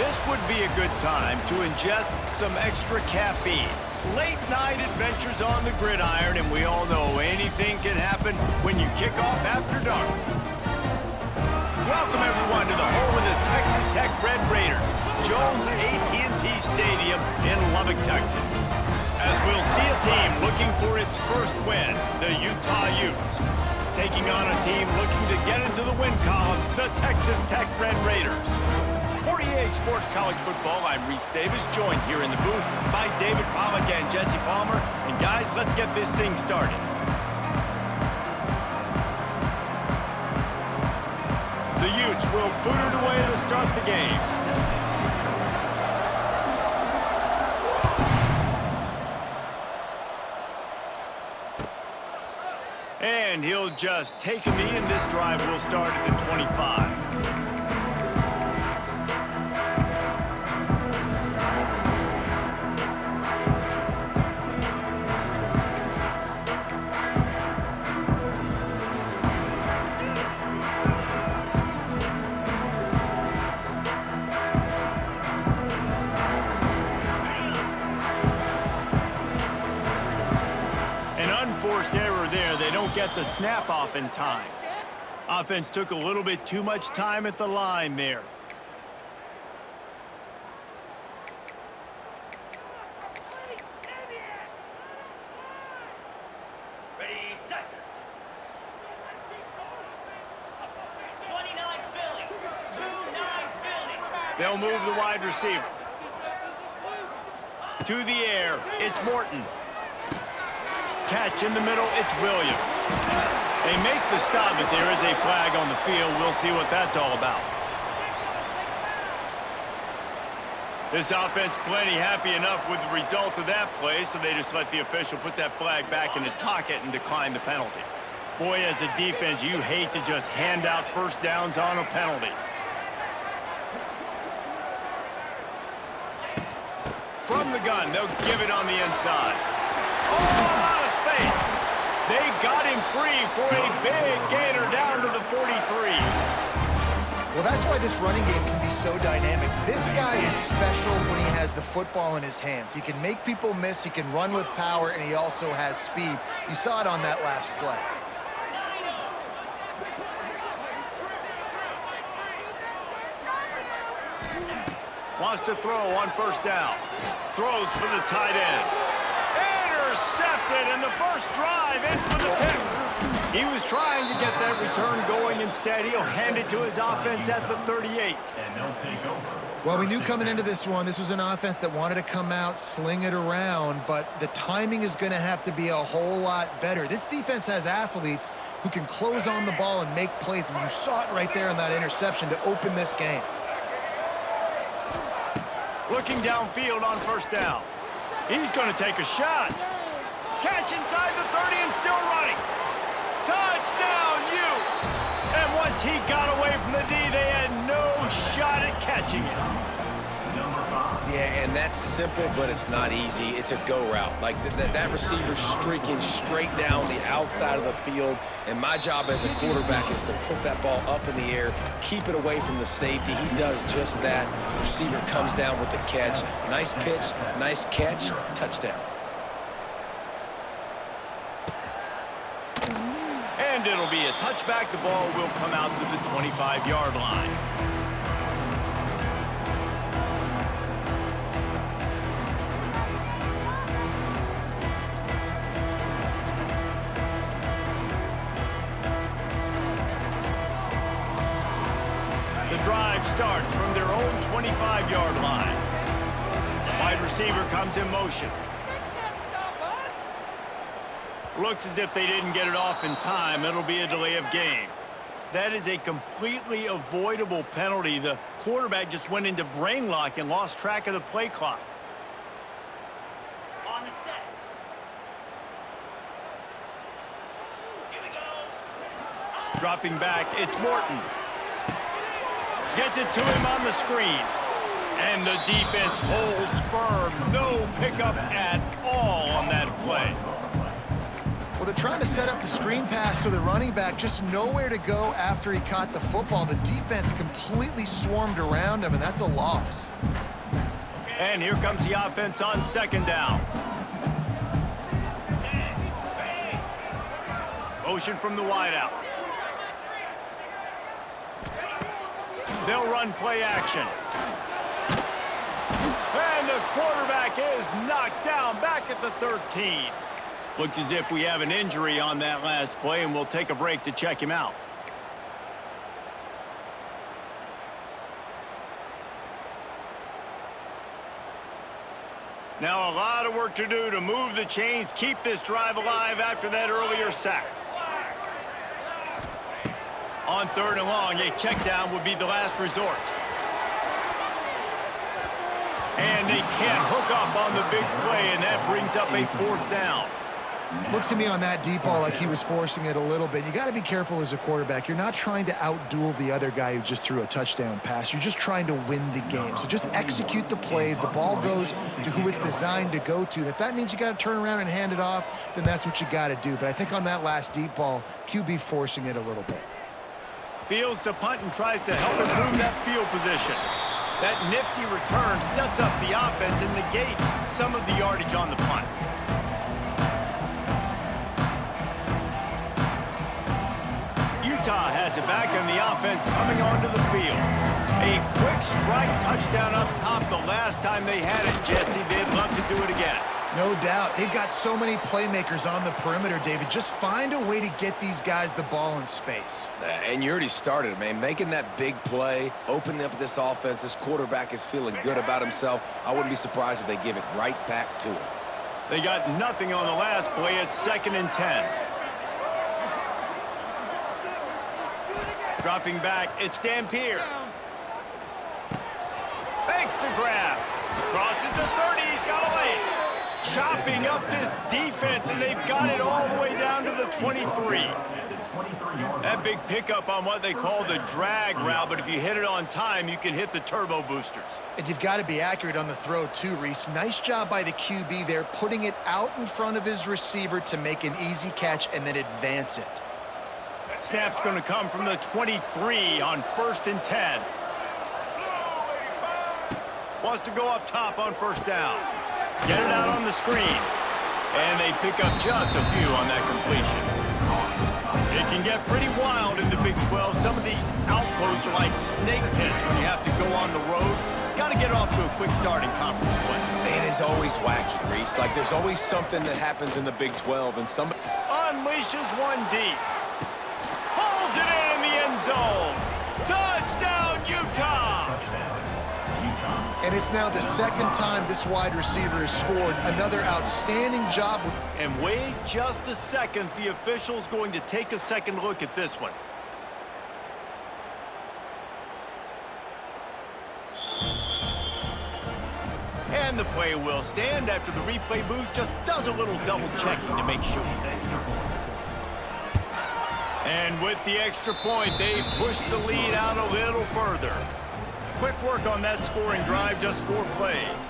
This would be a good time to ingest some extra caffeine. Late night adventures on the gridiron, and we all know anything can happen when you kick off after dark. Welcome everyone to the home of the Texas Tech Red Raiders, Jones AT&T Stadium in Lubbock, Texas. As we'll see a team looking for its first win, the Utah Utes, taking on a team looking to get into the win column, the Texas Tech Red Raiders. For EA Sports College Football, I'm Reese Davis, joined here in the booth by David Pollack and Jesse Palmer. And guys, let's get this thing started. The Utes will boot it away to start the game. And he'll just take a knee, and this drive will start at the 25. Forced error there. They don't get the snap off in time. Offense took a little bit too much time at the line there. Ready, set. 29 Philly. 2-9 Philly. They'll move the wide receiver. To the air, it's Morton. Catch in the middle, it's Williams. They make the stop, but there is a flag on the field. We'll see what that's all about. This offense plenty happy enough with the result of that play, so they just let the official put that flag back in his pocket and decline the penalty. Boy, as a defense, you hate to just hand out first downs on a penalty. From the gun, they'll give it on the inside. Oh, a lot of space. They got him free for a big gainer down to the 43. Well, that's why this running game can be so dynamic. This guy is special when he has the football in his hands. He can make people miss, he can run with power, and he also has speed. You saw it on that last play. Wants to throw on first down. Throws for the tight end. Intercepted, and the first drive ends with a pick. He was trying to get that return going. Instead, he'll hand it to his offense at the 38. Well, we knew coming into this one, this was an offense that wanted to come out, sling it around, but the timing is going to have to be a whole lot better. This defense has athletes who can close on the ball and make plays, and you saw it right there in that interception to open this game. Looking downfield on first down. He's going to take a shot. Catch inside the 30 and still running. Touchdown, Utes! And once he got away from the D, they had no shot at catching him. Yeah, and that's simple, but it's not easy. It's a go route. Like that receiver streaking straight down the outside of the field, and my job as a quarterback is to put that ball up in the air, keep it away from the safety. He does just that. Receiver comes down with the catch. Nice pitch, nice catch, touchdown. And it'll be a touchback. The ball will come out to the 25-yard line. The drive starts from their own 25-yard line. Wide receiver comes in motion. Looks as if they didn't get it off in time. It'll be a delay of game. That is a completely avoidable penalty. The quarterback just went into brain lock and lost track of the play clock. On the set. Here we go. Dropping back, it's Morton. Gets it to him on the screen. And the defense holds firm. No pickup at all on that play. Well, they're trying to set up the screen pass to the running back, just nowhere to go after he caught the football. The defense completely swarmed around him, and that's a loss. And here comes the offense on second down. Motion from the wideout. They'll run play action. And the quarterback is knocked down back at the 13. Looks as if we have an injury on that last play, and we'll take a break to check him out. Now a lot of work to do to move the chains, keep this drive alive after that earlier sack. On third and long, a check down would be the last resort. And they can't hook up on the big play, and that brings up a fourth down. Looks to me on that deep ball like he was forcing it a little bit. You got to be careful as a quarterback. You're not trying to outduel the other guy who just threw a touchdown pass. You're just trying to win the game. So just execute the plays. The ball goes to who it's designed to go to. And if that means you got to turn around and hand it off, then that's what you got to do. But I think on that last deep ball, QB forcing it a little bit. Fields to punt and tries to help improve that field position. That nifty return sets up the offense and negates some of the yardage on the punt. Utah has it back, and the offense coming onto the field. A quick strike touchdown up top the last time they had it, Jesse. They'd love to do it again. No doubt. They've got so many playmakers on the perimeter, David. Just find a way to get these guys the ball in space. And you already started, man. Making that big play, opening up this offense. This quarterback is feeling good about himself. I wouldn't be surprised if they give it right back to him. They got nothing on the last play. It's 2nd and 10. Dropping back, it's Dampier. Thanks to grab. Crosses the 30, he's got a lane. Chopping up this defense, and they've got it all the way down to the 23. That big pickup on what they call the drag route, but if you hit it on time, you can hit the turbo boosters. And you've got to be accurate on the throw too, Reese. Nice job by the QB there, putting it out in front of his receiver to make an easy catch and then advance it. Snap's going to come from the 23 on 1st and 10. Wants to go up top on 1st down. Get it out on the screen. And they pick up just a few on that completion. It can get pretty wild in the Big 12. Some of these outposts are like snake pits when you have to go on the road. Got to get off to a quick start in conference play. It is always wacky, Reese. Like, there's always something that happens in the Big 12, and somebody unleashes one deep. Pulls it in the end zone. Touchdown, Utah! And it's now the 2nd time this wide receiver has scored. Another outstanding job. And wait just a second. The official's going to take a second look at this one. And the play will stand after the replay booth just does a little double checking to make sure. And with the extra point, they push the lead out a little further. Quick work on that scoring drive, just 4 plays.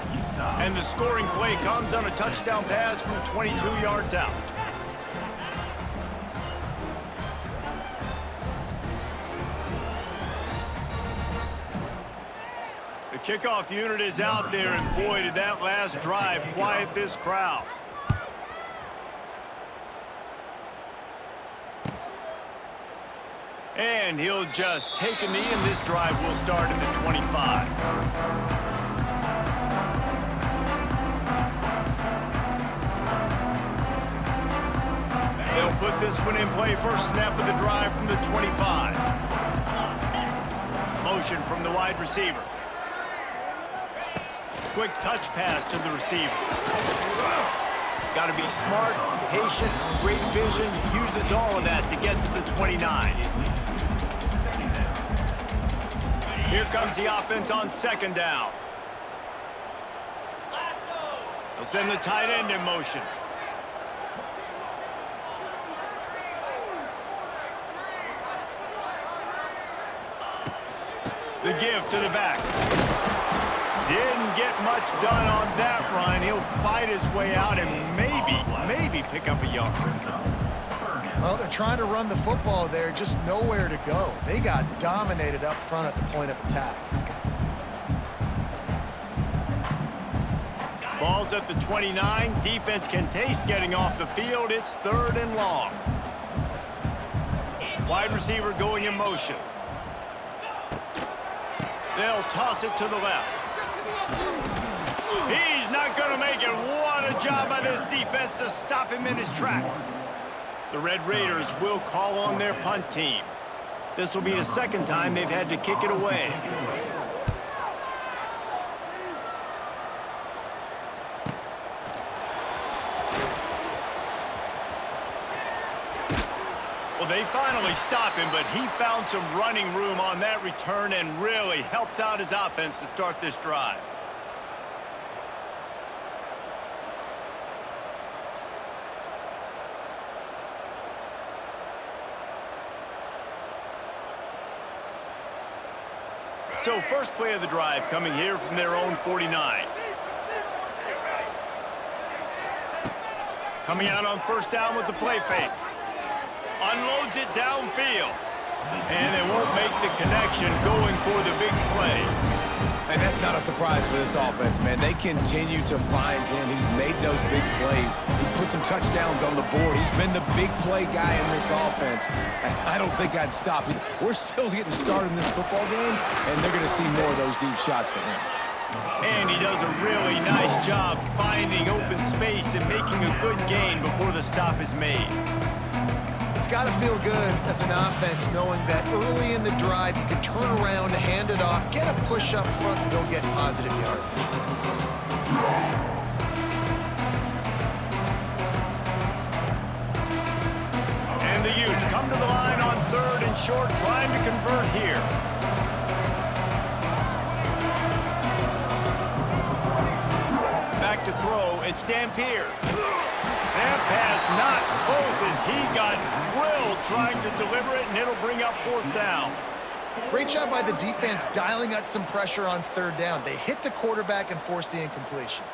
And the scoring play comes on a touchdown pass from 22 yards out. The kickoff unit is out there, and boy, did that last drive quiet this crowd. And he'll just take a knee, and this drive will start at the 25. They'll put this one in play. First snap of the drive from the 25. Motion from the wide receiver. Quick touch pass to the receiver. Got to be smart, patient, great vision, uses all of that to get to the 29. Here comes the offense on 2nd down. They'll send the tight end in motion. The give to the back. Didn't get much done on that run. He'll fight his way out and maybe pick up a yard. Well, they're trying to run the football there, just nowhere to go. They got dominated up front at the point of attack. Ball's at the 29. Defense can taste getting off the field. It's 3rd and long. Wide receiver going in motion. They'll toss it to the left. He's not going to make it. What a job by this defense to stop him in his tracks. The Red Raiders will call on their punt team. This will be the second time they've had to kick it away. Well, they finally stop him, but he found some running room on that return and really helps out his offense to start this drive. So first play of the drive coming here from their own 49. Coming out on first down with the play fake. Unloads it downfield. And they won't make the connection going for the big play. And that's not a surprise for this offense, man. They continue to find him. He's made those big plays. He's put some touchdowns on the board. He's been the big play guy in this offense. And I don't think I'd stop. We're still getting started in this football game, and they're going to see more of those deep shots to him. And he does a really nice job finding open space and making a good gain before the stop is made. It's got to feel good as an offense knowing that early in the drive you can turn around, hand it off, get a push up front, and go get positive yardage. And the Utes come to the line on 3rd and short, trying to convert here. Back to throw, it's Dampier. That pass not close as he got drilled trying to deliver it, and it'll bring up 4th down. Great job by the defense dialing out some pressure on 3rd down. They hit the quarterback and forced the incompletion.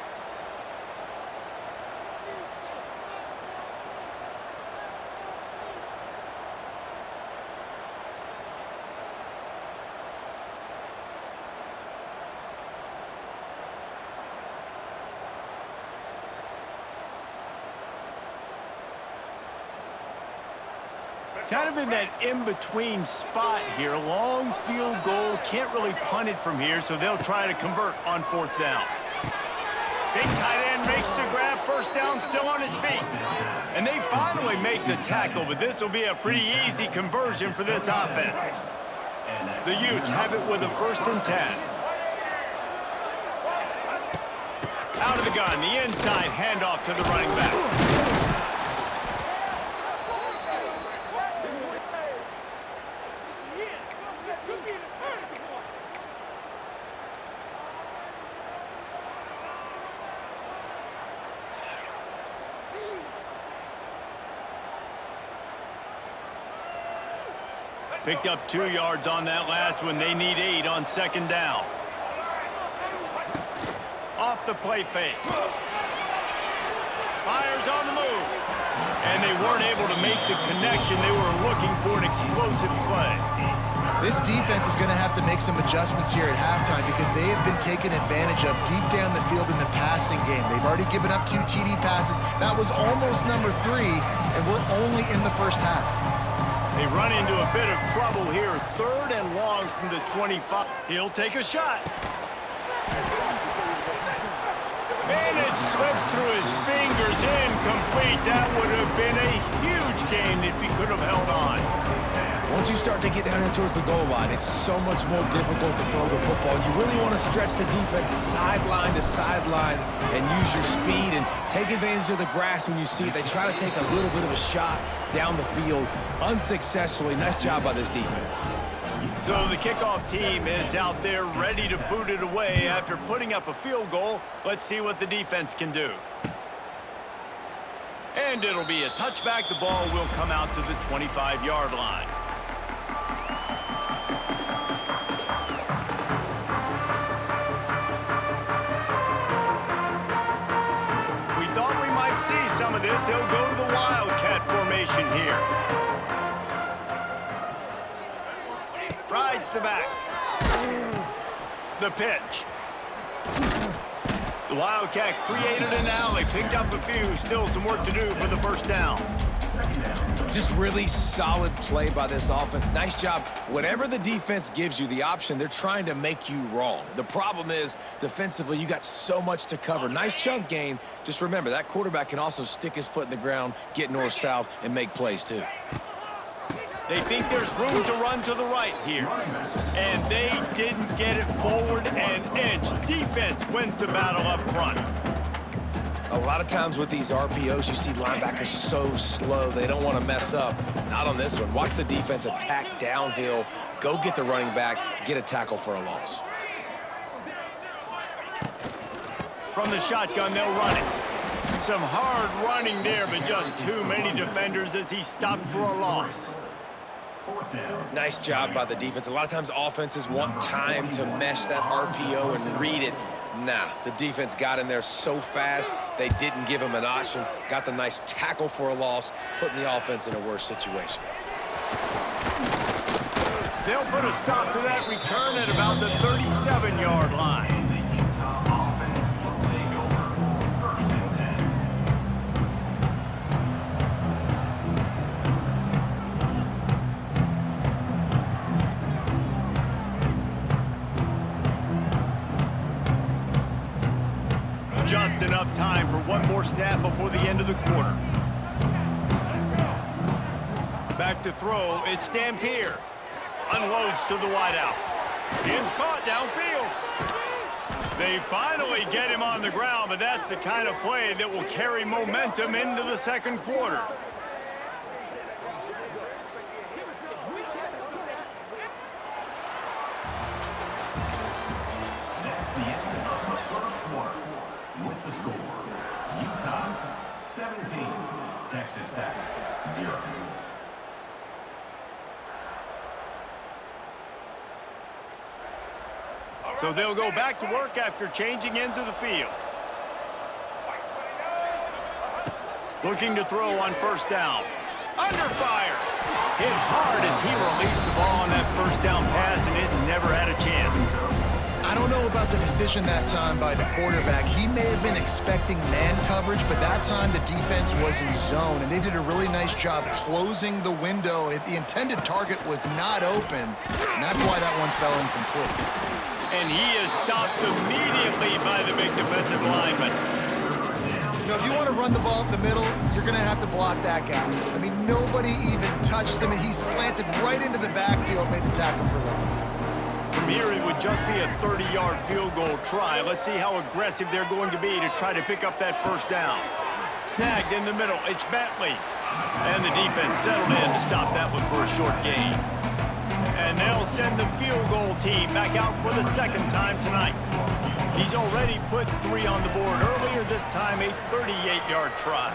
Kind of in that in-between spot here. Long field goal. Can't really punt it from here, so they'll try to convert on 4th down. Big tight end makes the grab. First down, still on his feet. And they finally make the tackle, but this will be a pretty easy conversion for this offense. The Utes have it with a 1st and 10. Out of the gun, the inside handoff to the running back. Picked up 2 yards on that last one. They need 8 on 2nd down. Off the play fake. Myers on the move. And they weren't able to make the connection. They were looking for an explosive play. This defense is going to have to make some adjustments here at halftime because they have been taken advantage of deep down the field in the passing game. They've already given up 2 TD passes. That was almost number 3, and we're only in the first half. They run into a bit of trouble here. 3rd and long from the 25. He'll take a shot. And it slips through his fingers, incomplete. That would have been a huge gain if he could have held on. Once you start to get down here towards the goal line, it's so much more difficult to throw the football. You really want to stretch the defense sideline to sideline and use your speed and take advantage of the grass when you see it. They try to take a little bit of a shot down the field unsuccessfully. Nice job by this defense. So the kickoff team is out there ready to boot it away after putting up a field goal. Let's see what the defense can do. And it'll be a touchback. The ball will come out to the 25-yard line. We thought we might see some of this, they'll go to the Wildcat formation here. Rides the back. The pitch. The Wildcat created an alley, picked up a few, still some work to do for the first down. Just really solid play by this offense. Nice job. Whatever the defense gives you the option, they're trying to make you wrong. The problem is, defensively, you got so much to cover. Nice chunk gain. Just remember, that quarterback can also stick his foot in the ground, get north-south, and make plays too. They think there's room to run to the right here. And they didn't get it forward an inch. Defense wins the battle up front. A lot of times with these RPOs, you see linebackers so slow, they don't want to mess up. Not on this one. Watch the defense attack downhill, go get the running back, get a tackle for a loss. From the shotgun, they'll run it. Some hard running there, but just too many defenders as he stopped for a loss. Nice job by the defense. A lot of times offenses want time to mesh that RPO and read it. Nah, the defense got in there so fast, they didn't give him an option. Got the nice tackle for a loss, putting the offense in a worse situation. They'll put a stop to that return at about the 37-yard line. Just enough time for one more snap before the end of the quarter. Back to throw, it's Dampier. Unloads to the wideout. It's caught downfield. They finally get him on the ground, but that's the kind of play that will carry momentum into the second quarter. Texas Tech, 0. So they'll go back to work after changing into the field. Looking to throw on first down. Under fire. Hit hard as he released the ball on that first down pass, and it never had a chance. I don't know about the decision that time by the quarterback. He may have been expecting man coverage, but that time the defense was in zone, and they did a really nice job closing the window. The intended target was not open, and that's why that one fell incomplete. And he is stopped immediately by the big defensive lineman. You know, if you want to run the ball up the middle, you're going to have to block that guy. I mean, nobody even touched him, and he slanted right into the backfield, made the tackle for loss. From here, it would just be a 30-yard field goal try. Let's see how aggressive they're going to be to try to pick up that first down. Snagged in the middle, it's Bentley. And the defense settled in to stop that one for a short gain. And they'll send the field goal team back out for the second time tonight. He's already put 3 on the board earlier, this time a 38-yard try.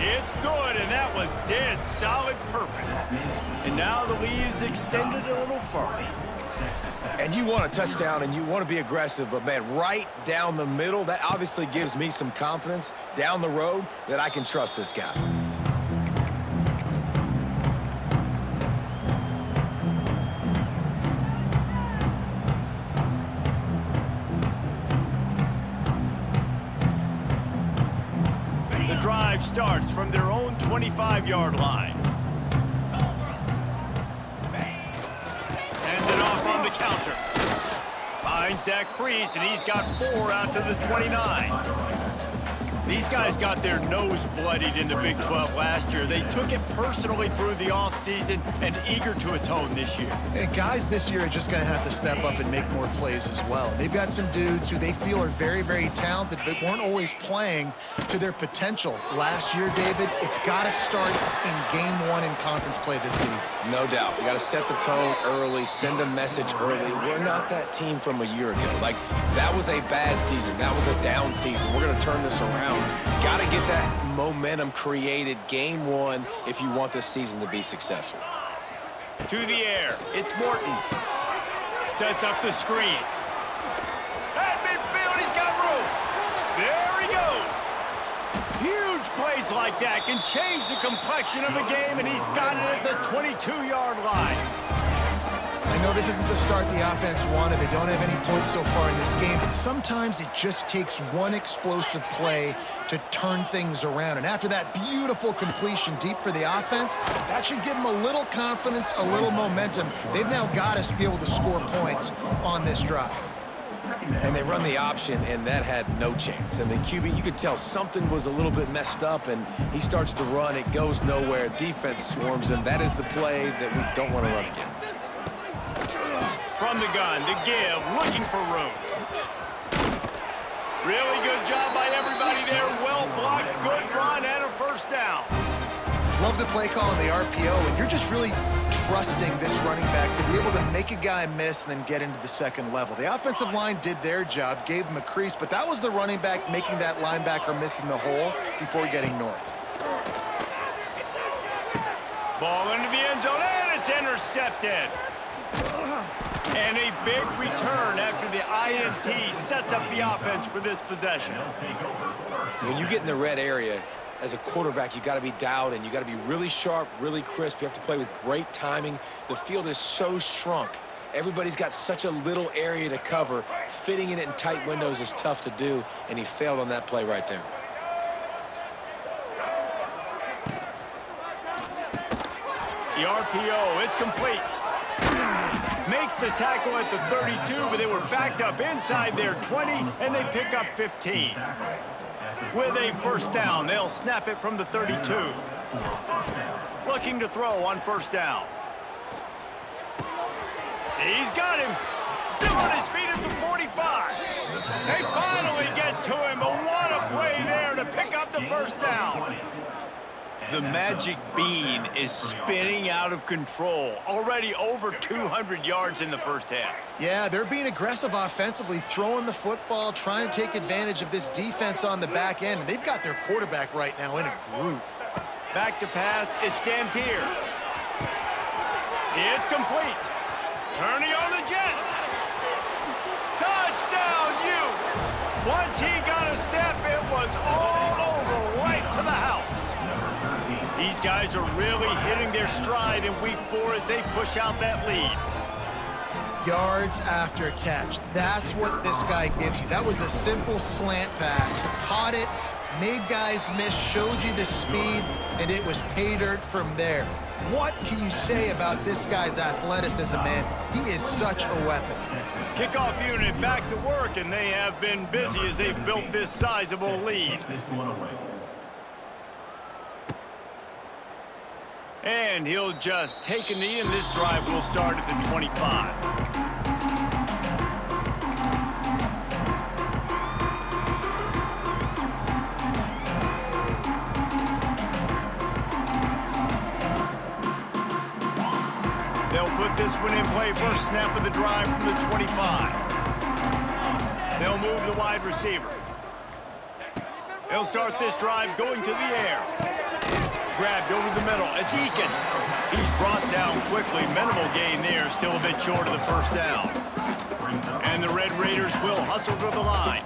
It's good, and that was dead solid perfect. And now the lead is extended a little further. And you want a touchdown and you want to be aggressive, but man, right down the middle, that obviously gives me some confidence down the road that I can trust this guy. The drive starts from their own 25-yard line. Counter. Finds that crease, and he's got 4 out to the 29. These guys got their nose bloodied in the Big 12 last year. They took it personally through the offseason and eager to atone this year. And guys this year are just going to have to step up and make more plays as well. They've got some dudes who they feel are very, very talented, but weren't always playing to their potential. Last year, David, it's got to start in game 1 in conference play this season. No doubt. You got to set the tone early, send a message early. We're not that team from a year ago. Like, that was a bad season. That was a down season. We're going to turn this around. Got to get that momentum created game 1 if you want this season to be successful. To the air, it's Morton. Sets up the screen. At midfield, he's got room. There he goes. Here plays like that can change the complexion of a game, and he's got it at the 22-yard line. I know this isn't the start the offense wanted. They don't have any points so far in this game, but sometimes it just takes one explosive play to turn things around. And after that beautiful completion deep for the offense, that should give them a little confidence, a little momentum. They've now got us to be able to score points on this drive. And they run the option, and that had no chance. And the QB, you could tell something was a little bit messed up, and he starts to run. It goes nowhere. Defense swarms him. That is the play that we don't want to run again. From the gun to give, looking for room. Really good job by everybody there. Well blocked, good run, and a first down. Love the play call in the RPO, and you're just really trusting this running back to be able to make a guy miss and then get into the second level. The offensive line did their job, gave him a crease, but that was the running back making that linebacker miss in the hole before getting north. Ball into the end zone, and it's intercepted. And a big return after the INT sets up the offense for this possession. When you get in the red area, as a quarterback, you got to be dialed in. You got to be really sharp, really crisp. You have to play with great timing. The field is so shrunk. Everybody's got such a little area to cover. Fitting it in tight windows is tough to do, and he failed on that play right there. The RPO, it's complete. Makes the tackle at the 32, but they were backed up inside their 20, and they pick up 15. With a first down, they'll snap it from the 32. Looking to throw on first down. He's got him. Still on his feet at the 45. They finally get to him, but what a play there to pick up the first down. The magic bean is spinning out of control. Already over 200 yards in the first half. Yeah, they're being aggressive offensively, throwing the football, trying to take advantage of this defense on the back end. They've got their quarterback right now in a groove. Back to pass, it's Dampier. It's complete. Turning on the Jets. Touchdown, Utes. Once he got a step, it was all over, right to the house. These guys are really hitting their stride in week 4 as they push out that lead. Yards after catch. That's what this guy gives you. That was a simple slant pass. Caught it, made guys miss, showed you the speed, and it was pay dirt from there. What can you say about this guy's athleticism, man? He is such a weapon. Kickoff unit back to work, and they have been busy as they've built this sizable lead. And he'll just take a knee, and this drive will start at the 25. They'll put this one in play. First snap of the drive from the 25. They'll move the wide receiver. They'll start this drive going to the air. Grabbed over the middle. It's Eakin. He's brought down quickly. Minimal gain there. Still a bit short of the first down. And the Red Raiders will hustle to the line.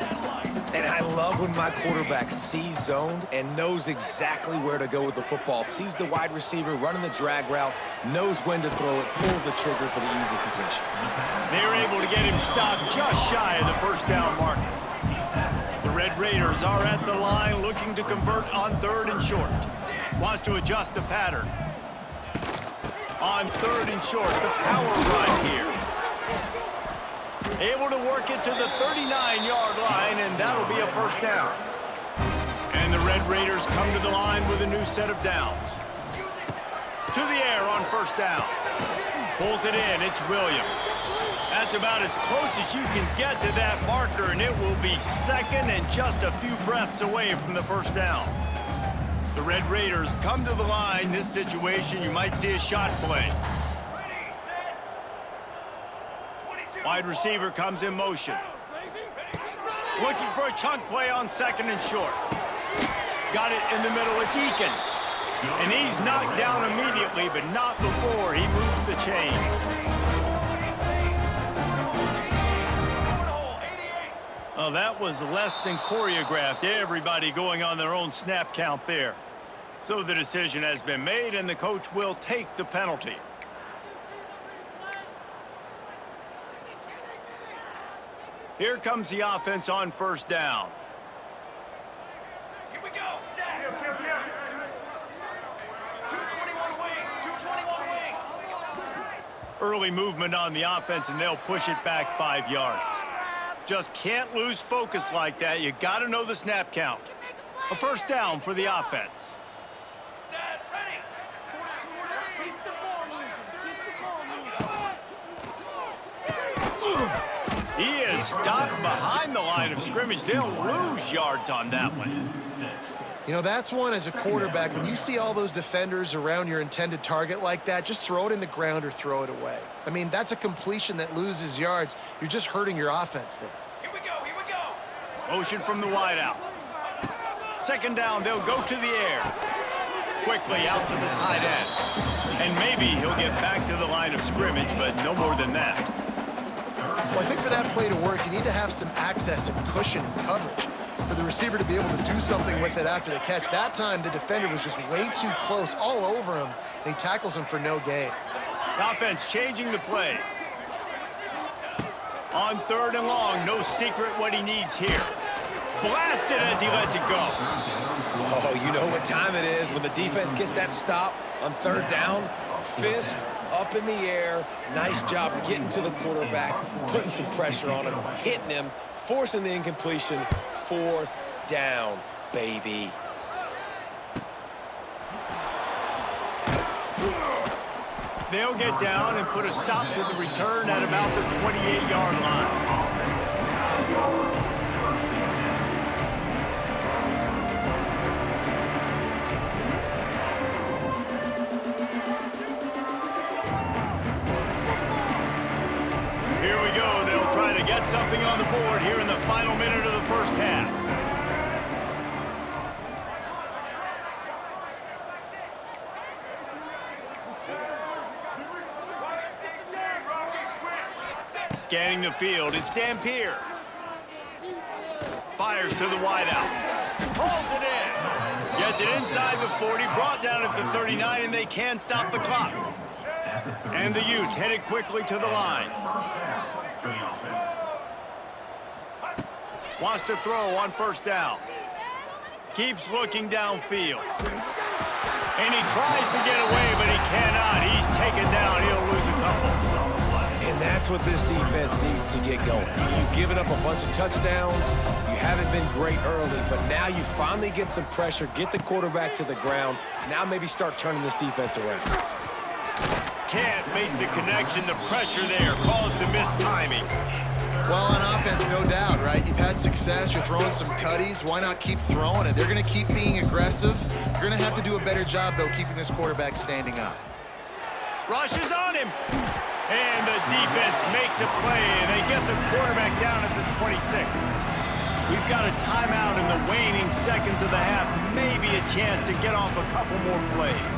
And I love when my quarterback sees zoned and knows exactly where to go with the football. Sees the wide receiver running the drag route, knows when to throw it, pulls the trigger for the easy completion. They're able to get him stopped just shy of the first down marker. The Red Raiders are at the line looking to convert on 3rd and short. Wants to adjust the pattern. On 3rd and short, the power run here. Able to work it to the 39-yard line, and that'll be a first down. And the Red Raiders come to the line with a new set of downs. To the air on first down. Pulls it in, it's Williams. That's about as close as you can get to that marker, and it will be second and just a few breaths away from the first down. The Red Raiders come to the line. This situation, you might see a shot play. Wide receiver comes in motion. Looking for a chunk play on 2nd and short. Got it in the middle, it's Eakin. And he's knocked down immediately, but not before he moves the chains. Well, that was less than choreographed. Everybody going on their own snap count there. So the decision has been made, and the coach will take the penalty. Here comes the offense on first down. Here we go. Set. 221 wing. 221 wing. Early movement on the offense, and they'll push it back 5 yards. Just can't lose focus like that. You got to know the snap count. A first down for the offense. Set. Ready. Keep the ball moving. Keep the ball moving. He is stopped behind the line of scrimmage. They'll lose yards on that one. You know, that's one as a quarterback. When you see all those defenders around your intended target like that, just throw it in the ground or throw it away. I mean, that's a completion that loses yards. You're just hurting your offense there. Here we go. Here we go. Motion from the wideout. Second down, they'll go to the air. Quickly out to the tight end. And maybe he'll get back to the line of scrimmage, but no more than that. Well, I think for that play to work, you need to have some access and cushion and coverage for the receiver to be able to do something with it after the catch. That time, the defender was just way too close, all over him, and he tackles him for no gain. The offense changing the play. On third and long, no secret what he needs here. Blasted as he lets it go. Oh, you know what time it is when the defense gets that stop on third down. Fist up in the air. Nice job getting to the quarterback, putting some pressure on him, hitting him, forcing the incompletion. Fourth down, baby. They'll get down and put a stop to the return at about the 28-yard line. Here we go. They'll try to get something on the board here in the final minute of the first half. Scanning the field, it's Dampier. Fires to the wideout. Pulls it in. Gets it inside the 40, brought down at the 39, and they can stop the clock. And the Utes headed quickly to the line. Wants to throw on first down. Keeps looking downfield. And he tries to get away, but he cannot. He's taken down. He'll lose a couple. And that's what this defense needs to get going. You've given up a bunch of touchdowns. You haven't been great early, but now you finally get some pressure, get the quarterback to the ground. Now maybe start turning this defense around. Can't make the connection. The pressure there caused the missed timing. Well, on offense, no doubt, right? You've had success. You're throwing some tutties. Why not keep throwing it? They're going to keep being aggressive. You're going to have to do a better job, though, keeping this quarterback standing up. Rushes on him. And the defense makes a play, and they get the quarterback down at the 26. We've got a timeout in the waning seconds of the half. Maybe a chance to get off a couple more plays.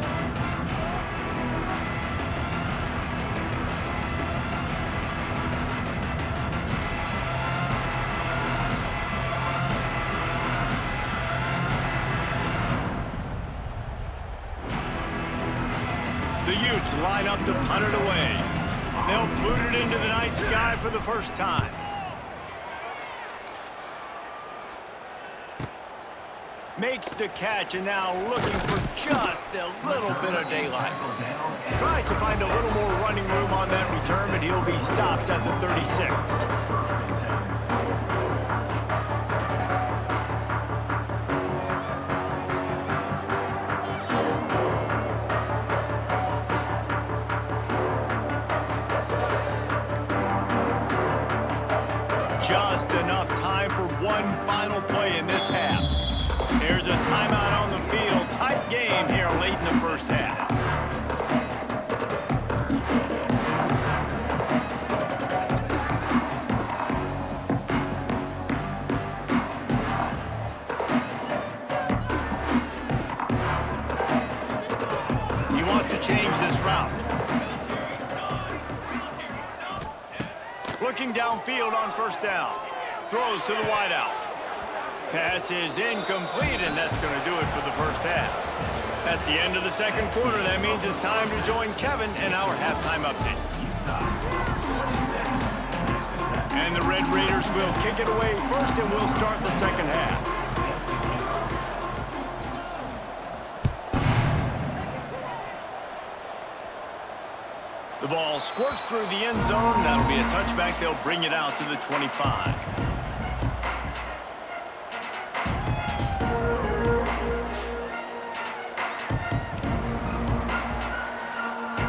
The Utes line up to punt it away. They'll boot it into the night sky for the first time. Makes the catch, and now looking for just a little bit of daylight. Tries to find a little more running room on that return, but he'll be stopped at the 36. Just enough time for one final play in this half. There's a timeout on the field. Tight game here late in the first half. He wants to change this route. Looking downfield on first down. Throws to the wideout. Pass is incomplete, and that's going to do it for the first half. That's the end of the second quarter. That means it's time to join Kevin in our halftime update. And the Red Raiders will kick it away first, and we'll start the second half. The ball squirts through the end zone. That'll be a touchback. They'll bring it out to the 25.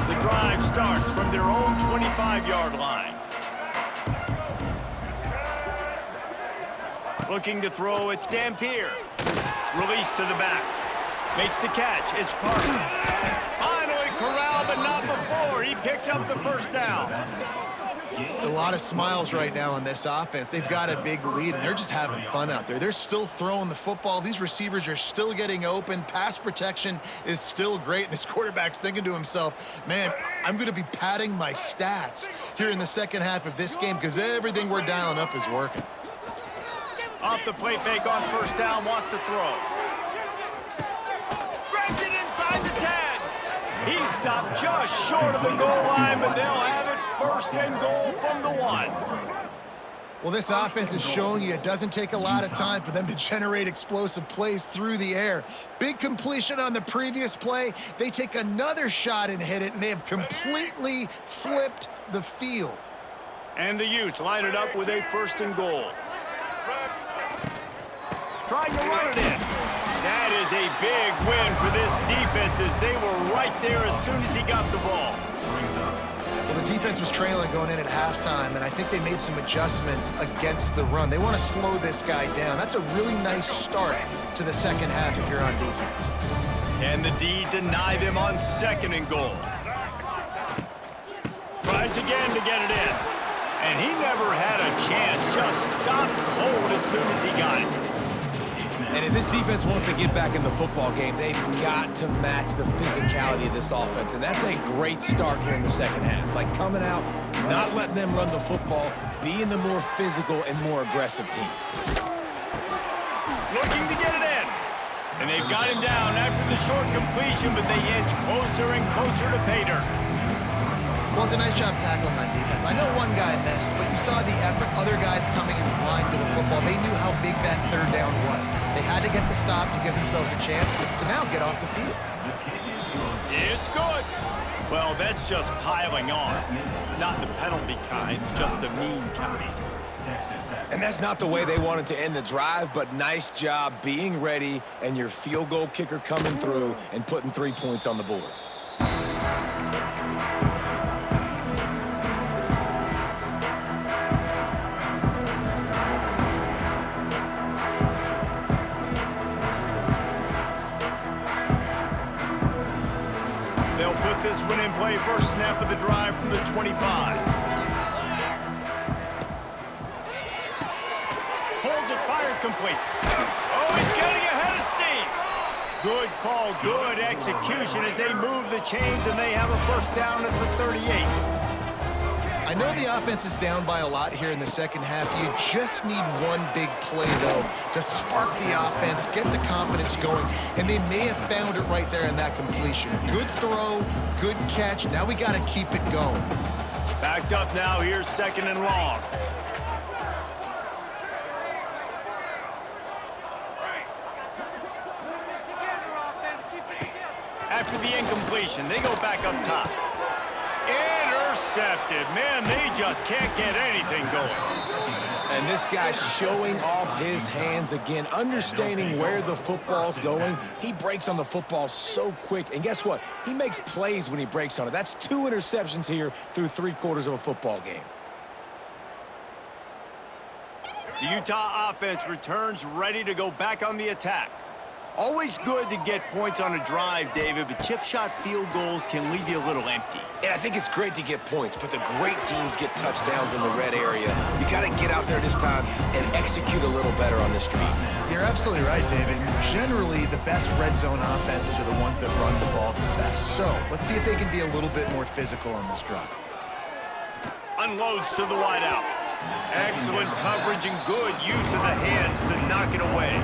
The drive starts from their own 25-yard line. Looking to throw, it's Dampier. Release to the back. Makes the catch. It's Parker. Finally corralled, but not before. He picked up the first down. A lot of smiles right now on this offense. They've got a big lead, and they're just having fun out there. They're still throwing the football. These receivers are still getting open. Pass protection is still great. This quarterback's thinking to himself, man, I'm going to be padding my stats here in the second half of this game because everything we're dialing up is working. Off the play fake on first down, wants to throw. Grabs it inside the 10. He stopped just short of the goal line, but they'll have it first and goal from the 1. Well, this offense is showing you it doesn't take a lot of time for them to generate explosive plays through the air. Big completion on the previous play. They take another shot and hit it, and they have completely flipped the field. And the Utes line it up with a first and goal. Trying to run it in. That is a big win for this defense as they were right there as soon as he got the ball. Well, the defense was trailing going in at halftime, and I think they made some adjustments against the run. They want to slow this guy down. That's a really nice start to the second half if you're on defense. And the D deny them on second and goal. Tries again to get it in. And he never had a chance. Just stopped cold as soon as he got it. And if this defense wants to get back in the football game, they've got to match the physicality of this offense. And that's a great start here in the second half. Like coming out, not letting them run the football, being the more physical and more aggressive team. Looking to get it in. And they've got him down after the short completion, but they inch closer and closer to pay dirt. Well, it's a nice job tackling on defense. I know one guy missed, but you saw the effort. Other guys coming and flying to the football. They knew how big that third down was. They had to get the stop to give themselves a chance to now get off the field. It's good. Well, that's just piling on. Not the penalty kind, just the mean kind. And that's not the way they wanted to end the drive, but nice job being ready and your field goal kicker coming through and putting 3 points on the board. They'll put this one in play. First snap of the drive from the 25. Pulls it, fired complete. Oh, he's getting ahead of steam. Good call, good execution as they move the chains, and they have a first down at the 38. I know the offense is down by a lot here in the second half. You just need one big play, though, to spark the offense, get the confidence going, and they may have found it right there in that completion. Good throw, good catch. Now we got to keep it going. Backed up now. Here's second and long. After the incompletion, they go back up top. Intercepted. Man, they just can't get anything going. And this guy's showing off his hands again, understanding where the football's going. He breaks on the football so quick. And guess what? He makes plays when he breaks on it. That's 2 interceptions here through 3/4 of a football game. The Utah offense returns ready to go back on the attack. Always good to get points on a drive, David, but chip shot field goals can leave you a little empty. And I think it's great to get points, but the great teams get touchdowns in the red area. You got to get out there this time and execute a little better on this drive. You're absolutely right, David. Generally, the best red zone offenses are the ones that run the ball the best. So let's see if they can be a little bit more physical on this drive. Unloads to the wideout. Excellent coverage and good use of the hands to knock it away.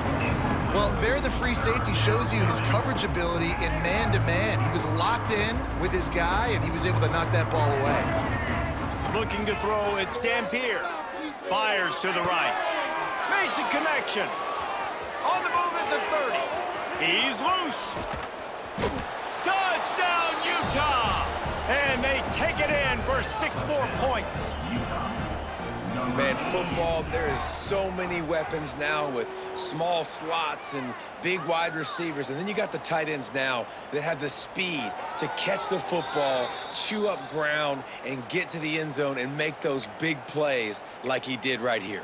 Well, there the free safety shows you his coverage ability in man-to-man. He was locked in with his guy, and he was able to knock that ball away. Looking to throw, it's Dampier. Fires to the right. Makes a connection. On the move at the 30. He's loose. Touchdown, Utah! And they take it in for 6 more points. Man, football, there is so many weapons now with small slots and big wide receivers. And then you got the tight ends now that have the speed to catch the football, chew up ground, and get to the end zone and make those big plays like he did right here.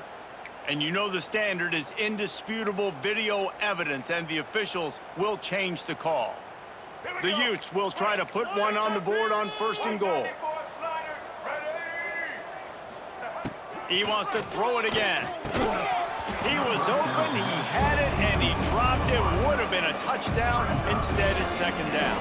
And you know the standard is indisputable video evidence, and the officials will change the call. The Utes will try to put one on the board on 1st and goal. He wants to throw it again. He was open, he had it, and he dropped it. Would have been a touchdown. Instead, it's 2nd down.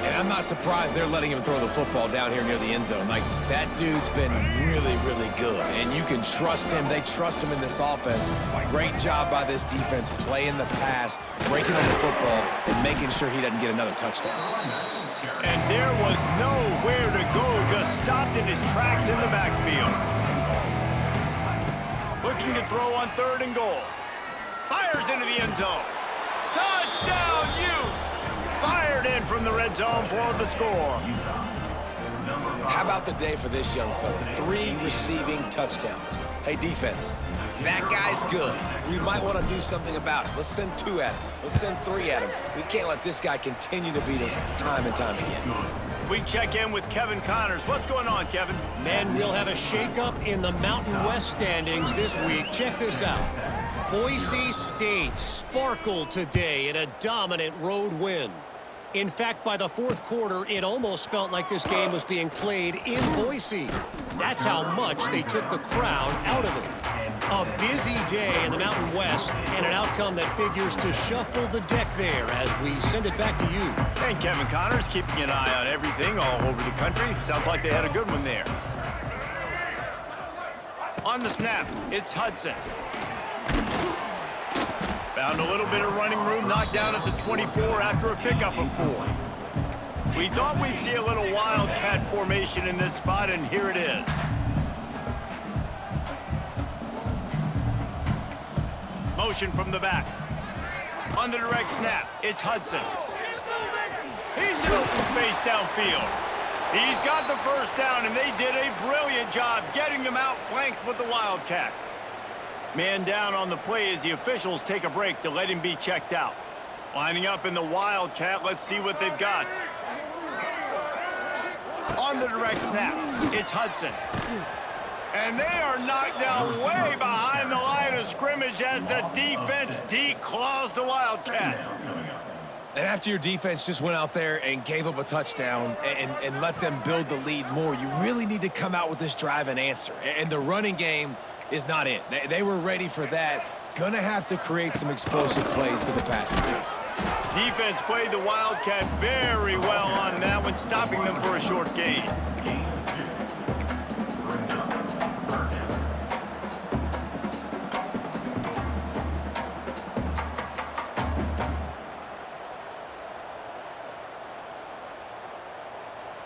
And I'm not surprised they're letting him throw the football down here near the end zone. Like, that dude's been really, really good. And you can trust him. They trust him in this offense. Great job by this defense playing the pass, breaking on the football, and making sure he doesn't get another touchdown. And there was nowhere to go. Just stopped in his tracks in the backfield. Looking to throw on 3rd and goal. Fires into the end zone. Touchdown, Utes! Fired in from the red zone for the score. How about the day for this young fella? 3 receiving touchdowns. Hey, defense, that guy's good. We might want to do something about it. Let's send 2 at him. Let's send 3 at him. We can't let this guy continue to beat us time and time again. We check in with Kevin Connors. What's going on, Kevin? Men, we'll have a shakeup in the Mountain West standings this week. Check this out. Boise State sparkled today in a dominant road win. In fact, by the 4th quarter, it almost felt like this game was being played in Boise. That's how much they took the crowd out of it. A busy day in the Mountain West, and an outcome that figures to shuffle the deck there as we send it back to you. And Kevin Connors keeping an eye on everything all over the country. Sounds like they had a good one there. On the snap, it's Hudson. Found a little bit of running room, knocked down at the 24 after a pickup of 4. We thought we'd see a little wildcat formation in this spot, and here it is. Motion from the back. On the direct snap, it's Hudson. He's in open space downfield. He's got the 1st down, and they did a brilliant job getting them outflanked with the wildcat. Man down on the play as the officials take a break to let him be checked out. Lining up in the wildcat, let's see what they've got. On the direct snap, it's Hudson. And they are knocked down way behind the line of scrimmage as the defense declaws the wildcat. And after your defense just went out there and gave up a touchdown and let them build the lead more, you really need to come out with this drive and answer. And the running game is not it. They were ready for that. Gonna have to create some explosive plays to the passing game. Defense played the wildcat very well on that one, stopping them for a short gain.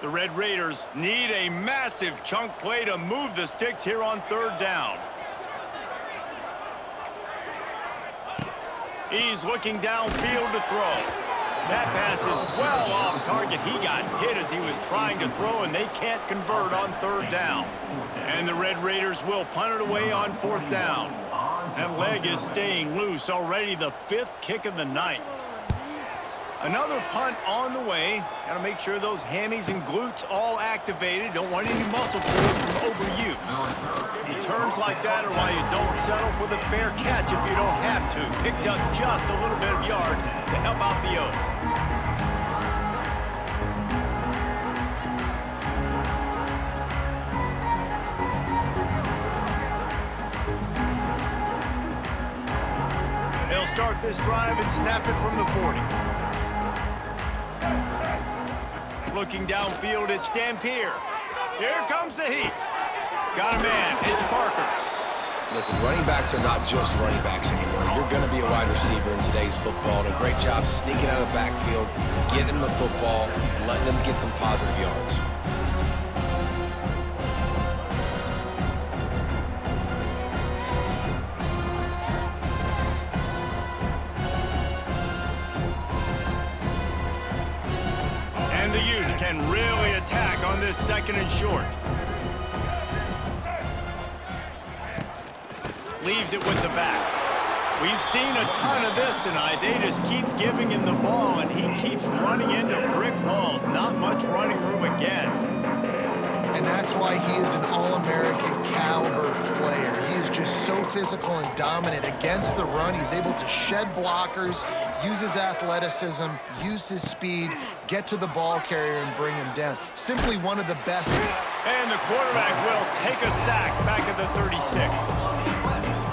The Red Raiders need a massive chunk play to move the sticks here on 3rd down. He's looking downfield to throw. That pass is well off target. He got hit as he was trying to throw, and they can't convert on 3rd down. And the Red Raiders will punt it away on 4th down. That leg is staying loose. Already the 5th kick of the night. Another punt on the way. Got to make sure those hammies and glutes all activated. Don't want any muscle pulls from overuse. Returns like that are why you don't settle for the fair catch if you don't have to. Picks up just a little bit of yards to help out the O. They'll start this drive and snap it from the 40. Looking downfield, it's Dampier. Here comes the heat. Got a man. It's Parker. Listen, running backs are not just running backs anymore. You're going to be a wide receiver in today's football. And a great job sneaking out of the backfield, getting them the football, letting them get some positive yards. And the Utes can really attack on this 2nd and short. Leaves it with the back. We've seen a ton of this tonight. They just keep giving him the ball, and he keeps running into brick walls. Not much running room again. And that's why he is an All-American caliber player. He is just so physical and dominant against the run. He's able to shed blockers, use his athleticism, use his speed, get to the ball carrier and bring him down. Simply one of the best. And the quarterback will take a sack back at the 36.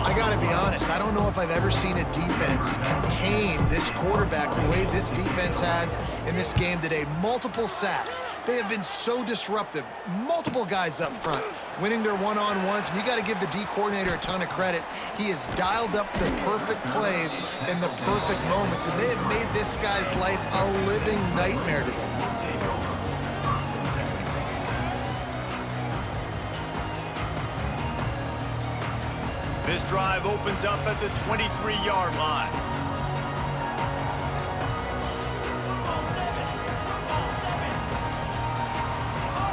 I gotta be honest, I don't know if I've ever seen a defense contain this quarterback the way this defense has in this game today. Multiple sacks. They have been so disruptive. Multiple guys up front, winning their one-on-ones. And you gotta give the D coordinator a ton of credit. He has dialed up the perfect plays in the perfect moments, and they have made this guy's life a living nightmare today. This drive opens up at the 23-yard line.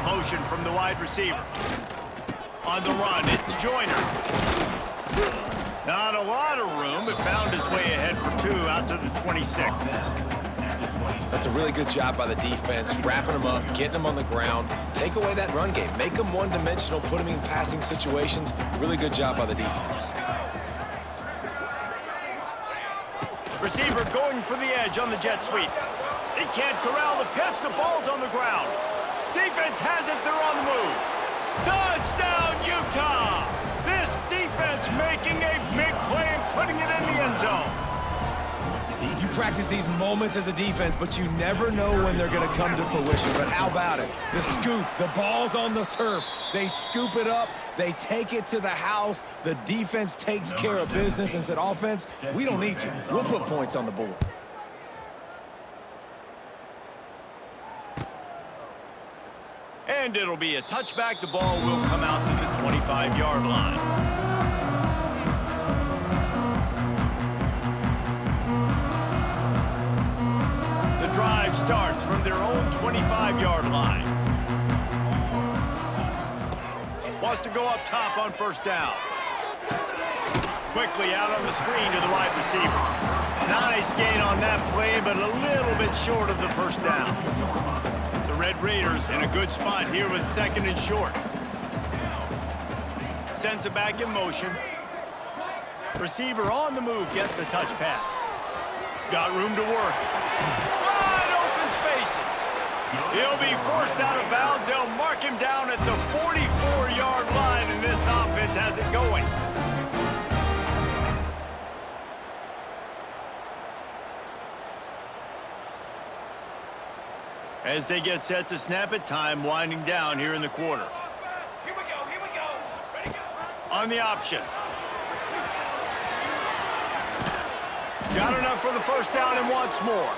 Motion from the wide receiver. On the run, it's Joyner. Not a lot of room. It found his way ahead for 2 out to the 26. That's a really good job by the defense, wrapping them up, getting them on the ground, take away that run game, make them one-dimensional, put them in passing situations. Really good job by the defense. Receiver going for the edge on the jet sweep. He can't corral the pitch. The ball's on the ground. Defense has it. They're on the move. Touchdown, Utah! This defense making a big play and putting it in the end zone. You practice these moments as a defense, but you never know when they're going to come to fruition. But how about it? The scoop, the ball's on the turf. They scoop it up. They take it to the house. The defense takes care of business and said, offense, we don't need you. We'll put points on the board. And it'll be a touchback. The ball will come out to the 25-yard line. Drive starts from their own 25-yard line. Wants to go up top on 1st down. Quickly out on the screen to the wide receiver. Nice gain on that play, but a little bit short of the 1st down. The Red Raiders in a good spot here with 2nd and short. Sends it back in motion. Receiver on the move gets the touch pass. Got room to work. Spaces. He'll be forced out of bounds. They'll mark him down at the 44-yard line, and this offense has it going. As they get set to snap it, time winding down here in the quarter. Here we go. Ready, go. On the option. Got enough for the 1st down and wants more.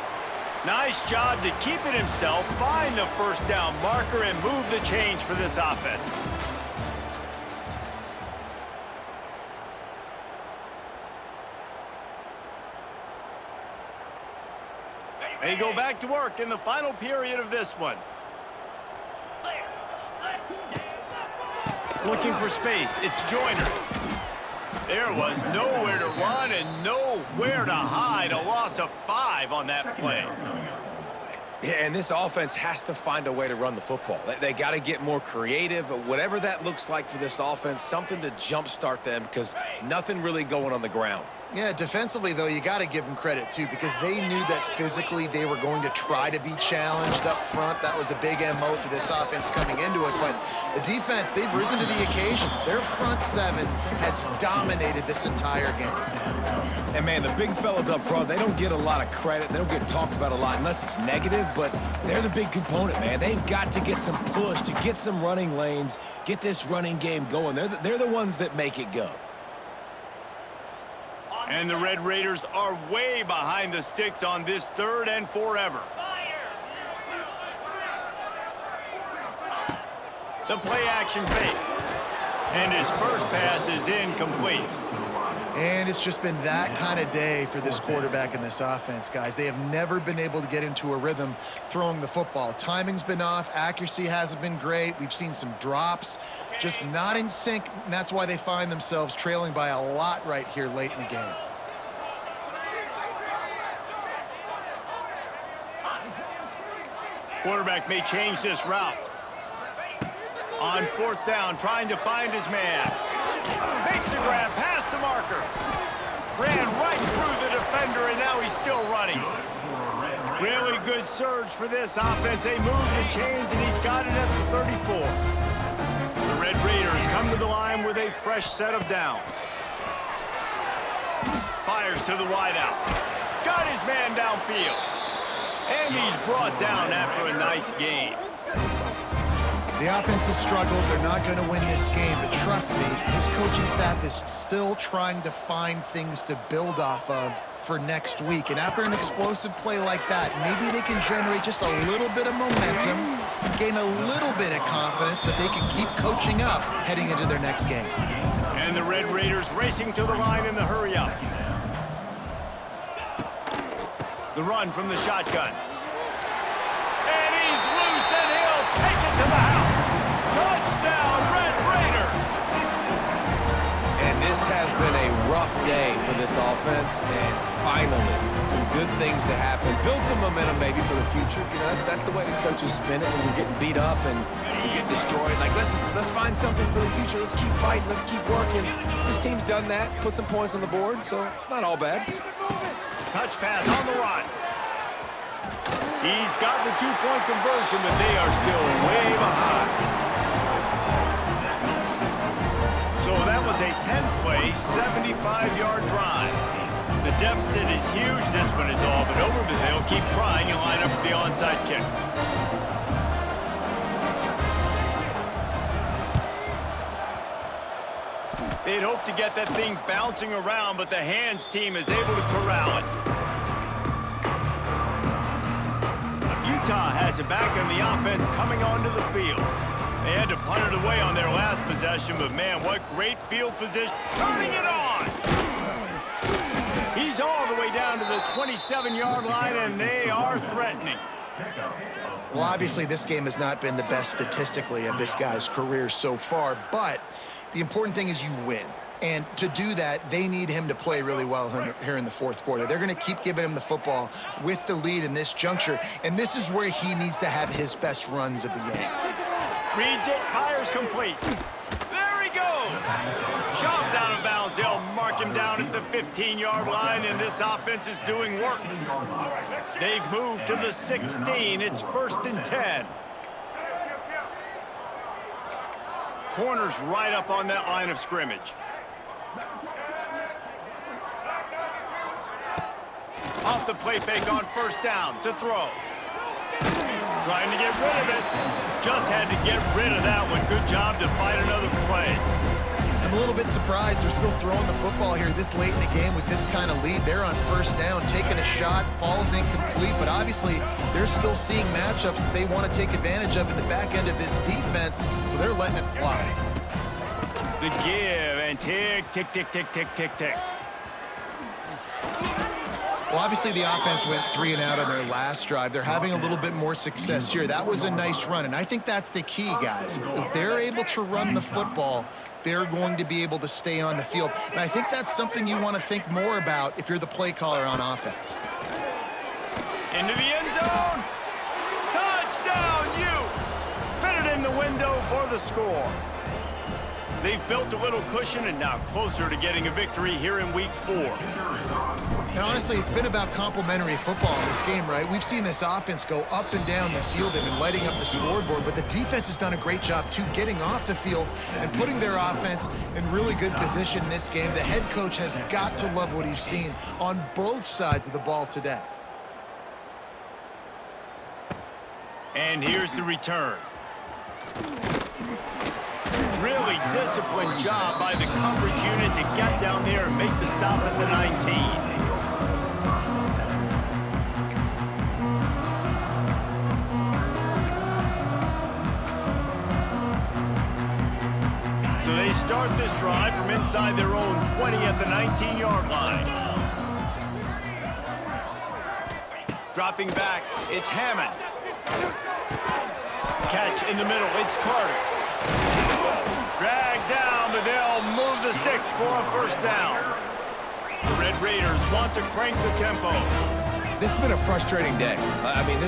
Nice job to keep it himself, find the 1st down marker, and move the chains for this offense. They go back to work in the final period of this one. Looking for space, it's Joyner. There was nowhere to run and nowhere to hide. A loss of 5 on that play. Yeah, and this offense has to find a way to run the football. They got to get more creative, whatever that looks like for this offense, something to jumpstart them because nothing really going on the ground. Yeah, defensively, though, you got to give them credit, too, because they knew that physically they were going to try to be challenged up front. That was a big MO for this offense coming into it. But the defense, they've risen to the occasion. Their front 7 has dominated this entire game. And, man, the big fellas up front, they don't get a lot of credit. They don't get talked about a lot unless it's negative, but they're the big component, man. They've got to get some push, to get some running lanes, get this running game going. They're the ones that make it go. And the Red Raiders are way behind the sticks on this 3rd and forever. The play action fake. And his first pass is incomplete. And it's just been that kind of day for this quarterback and this offense, guys. They have never been able to get into a rhythm throwing the football. Timing's been off. Accuracy hasn't been great. We've seen some drops. Just not in sync, and that's why they find themselves trailing by a lot right here late in the game. Quarterback may change this route. On 4th down, trying to find his man. Makes the grab past the marker. Ran right through the defender, and now he's still running. Really good surge for this offense. They move the chains, and he's got it at the 34. The Red Raiders come to the line with a fresh set of downs. Fires to the wideout. Got his man downfield. And he's brought down after a nice gain. The offense has struggled. They're not going to win this game, but trust me, this coaching staff is still trying to find things to build off of for next week. And after an explosive play like that, maybe they can generate just a little bit of momentum and gain a little bit of confidence that they can keep coaching up heading into their next game. And the Red Raiders racing to the line in the hurry-up. The run from the shotgun. And he's loose, and he'll take it to the house. Touchdown, Red Raiders! And this has been a rough day for this offense, and finally, some good things to happen. Build some momentum maybe for the future. You know, that's the way the coaches spin it when you're getting beat up and you get destroyed. Like, let's find something for the future. Let's keep fighting. Let's keep working. This team's done that, put some points on the board, so it's not all bad. Touch pass on the run. He's got the 2-point conversion, but they are still way behind. So that was a 10-play, 75-yard drive. The deficit is huge. This one is all but over, but they'll keep trying and line up for the onside kick. They'd hoped to get that thing bouncing around, but the hands team is able to corral it. Utah has it back on the offense coming onto the field. They had to punt it away on their last possession, but man, what great field position. Turning it on! He's all the way down to the 27-yard line, and they are threatening. Well, obviously, this game has not been the best statistically of this guy's career so far, but the important thing is you win. And to do that, they need him to play really well here in the 4th quarter. They're going to keep giving him the football with the lead in this juncture, and this is where he needs to have his best runs of the game. Reads it, fires complete. There he goes! Shoved out of bounds. They'll mark him down at the 15-yard line, and this offense is doing work. They've moved to the 16. It's 1st and 10. Corners right up on that line of scrimmage. Off the play fake on 1st down to throw. Trying to get rid of it. Just had to get rid of that one. Good job to fight another play. I'm a little bit surprised they're still throwing the football here this late in the game with this kind of lead. They're on 1st down, taking a shot, falls incomplete, but obviously they're still seeing matchups that they want to take advantage of in the back end of this defense, so they're letting it fly. The give and tick, tick, tick, tick, tick, tick, tick. Well, obviously the offense went 3 and out on their last drive. They're having a little bit more success here. That was a nice run, and I think that's the key, guys. If they're able to run the football, they're going to be able to stay on the field. And I think that's something you want to think more about if you're the play caller on offense. Into the end zone. Touchdown, Utes! Fitted in the window for the score. They've built a little cushion and now closer to getting a victory here in Week 4. And honestly, it's been about complementary football in this game, right? We've seen this offense go up and down the field. They've been lighting up the scoreboard, but the defense has done a great job, too, getting off the field and putting their offense in really good position in this game. The head coach has got to love what he's seen on both sides of the ball today. And here's the return. Really disciplined job by the coverage unit to get down there and make the stop at the 19. So they start this drive from inside their own 20 at the 19-yard line. Dropping back, it's Hammond. Catch in the middle, it's Carter. Drag down, but they'll move the sticks for a first down. The Red Raiders want to crank the tempo. This has been a frustrating day. I mean,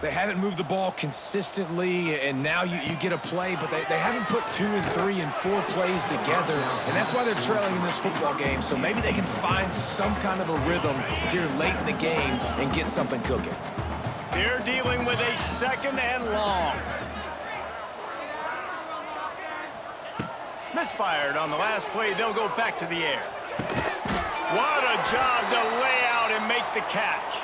they haven't moved the ball consistently, and now you get a play, but they haven't put 2 and 3 and 4 plays together, and that's why they're trailing in this football game. So maybe they can find some kind of a rhythm here late in the game and get something cooking. They're dealing with a second and long. Misfired on the last play. They'll go back to the air. What a job to lay out and make the catch.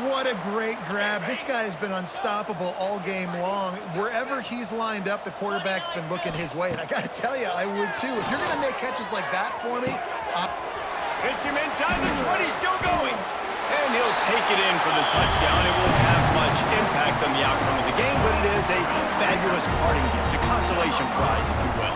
What a great grab. This guy has been unstoppable all game long. Wherever he's lined up, the quarterback's been looking his way. And I got to tell you, I would too. If you're going to make catches like that for me. Hits him inside the 20, still going. And he'll take it in for the touchdown. It won't have much impact on the outcome of the game, but it is a fabulous parting gift, a consolation prize, if you will.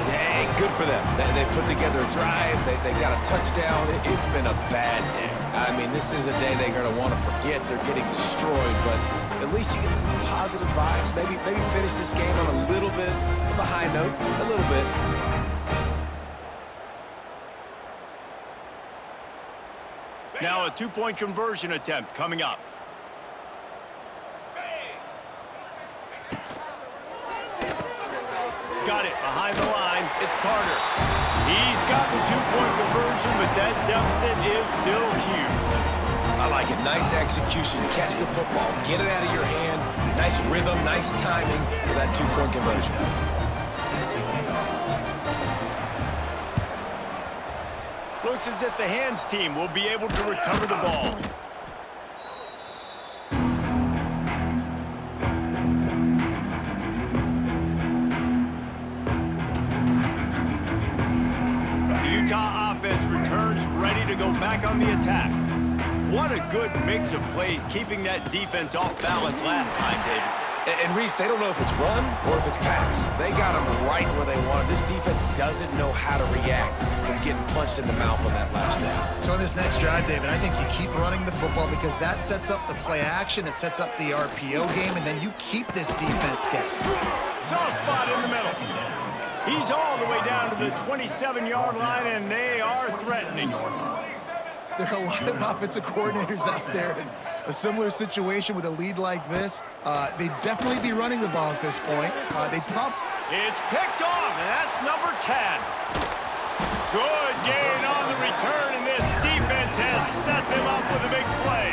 Yeah, good for them. They put together a drive. They got a touchdown. It's been a bad day. I mean, this is a day they're going to want to forget. They're getting destroyed, but at least you get some positive vibes. Maybe finish this game on a little bit of a high note, a little bit. Now a two-point conversion attempt coming up. Got it behind the line. It's Carter. He's got the two-point conversion, but that deficit is still huge. I like it. Nice execution. Catch the football. Get it out of your hand. Nice rhythm, nice timing for that two-point conversion. Looks as if the hands team will be able to recover the ball. The Utah offense returns ready to go back on the attack. What a good mix of plays, keeping that defense off balance last time, David. And Reese, they don't know if it's run or if it's pass. They got them right where they want it. This defense doesn't know how to react from getting punched in the mouth on that last drive. So in this next drive, David, I think you keep running the football because that sets up the play action, it sets up the RPO game, and then you keep this defense guessing. Soft spot in the middle. He's all the way down to the 27-yard line, and they are threatening. There are a lot of offensive coordinators out there in a similar situation with a lead like this. They'd definitely be running the ball at this point. It's picked off, and that's number 10. Good gain on the return, and this defense has set them up with a big play.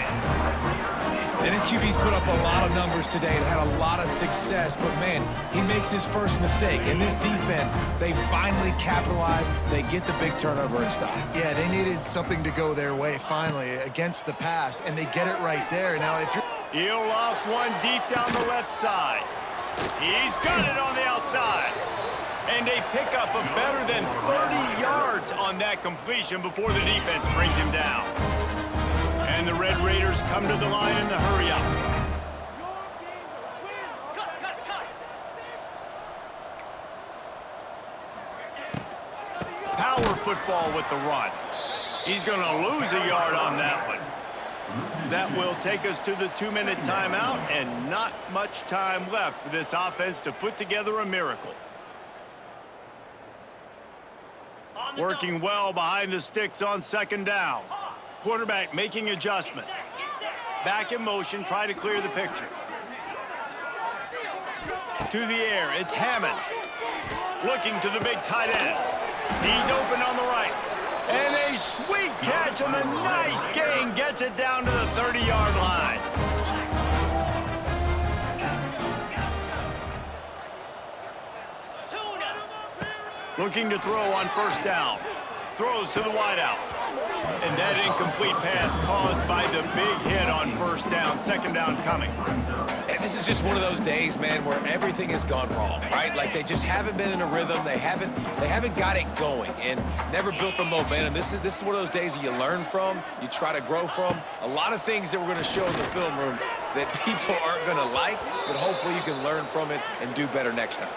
And his QB's put up a lot of numbers today and had a lot of success, but man, he makes his first mistake. And this defense, they finally capitalize, they get the big turnover and stop. Yeah, they needed something to go their way finally against the pass, and they get it right there. Now, if you're... He'll loft one deep down the left side. He's got it on the outside. And they pick up a better than 30 yards on that completion before the defense brings him down. And the Red Raiders come to the line in the hurry-up. Power football with the run. He's going to lose a yard on that one. That will take us to the 2-minute timeout, and not much time left for this offense to put together a miracle. Working well behind the sticks on second down. Quarterback making adjustments. Back in motion, try to clear the picture. To the air, it's Hammond. Looking to the big tight end. He's open on the right. And a sweet catch on a nice gain gets it down to the 30-yard line. Looking to throw on first down. Throws to the wideout. And that incomplete pass caused by the big hit on first down. Second down coming. And this is just one of those days, man, where everything has gone wrong, right? Like they just haven't been in a rhythm. They haven't got it going and never built the momentum. This is one of those days that you learn from, you try to grow from. A lot of things that we're going to show in the film room that people aren't going to like, but hopefully you can learn from it and do better next time.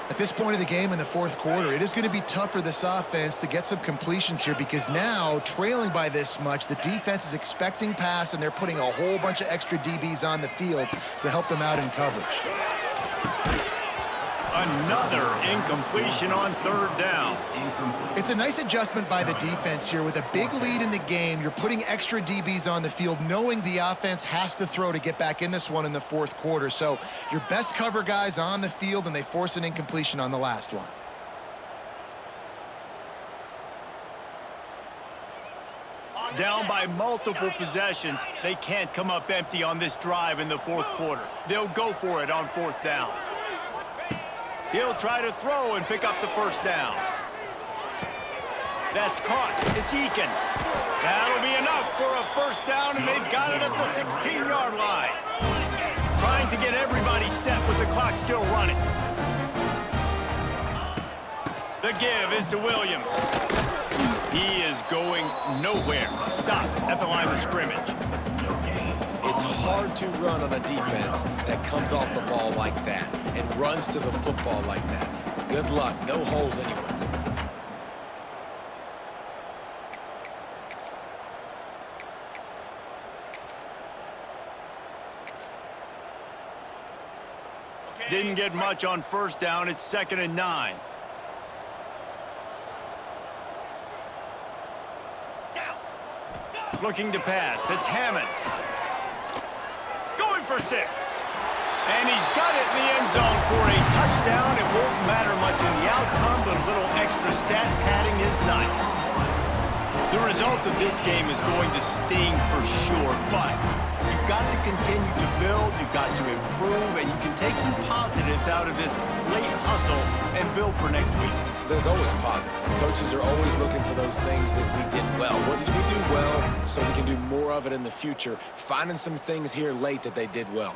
At this point of the game in the fourth quarter, it is going to be tough for this offense to get some completions here because now, trailing by this much, the defense is expecting pass, and they're putting a whole bunch of extra DBs on the field to help them out in coverage. Another incompletion on third down. It's a nice adjustment by the defense here. With a big lead in the game, you're putting extra DBs on the field, knowing the offense has to throw to get back in this one in the fourth quarter. So your best cover guys on the field, and they force an incompletion on the last one. Down by multiple possessions, they can't come up empty on this drive in the fourth quarter. They'll go for it on fourth down. He'll try to throw and pick up the first down. That's caught. It's Eakin. That'll be enough for a first down, and they've got it at the 16-yard line. Trying to get everybody set with the clock still running. The give is to Williams. He is going nowhere. Stop at the line of scrimmage. It's hard to run on a defense that comes off the ball like that and runs to the football like that. Good luck. No holes anywhere. Didn't get much on first down. It's 2nd and 9. Looking to pass. It's Hammond. Going for 6. And he's got it in the end zone for a touchdown. It won't matter much in the outcome, but a little extra stat padding is nice. The result of this game is going to sting for sure, but you've got to continue to build, you've got to improve, and you can take some positives out of this late hustle and build for next week. There's always positives, and coaches are always looking for those things that we did well. What did we do well so we can do more of it in the future? Finding some things here late that they did well.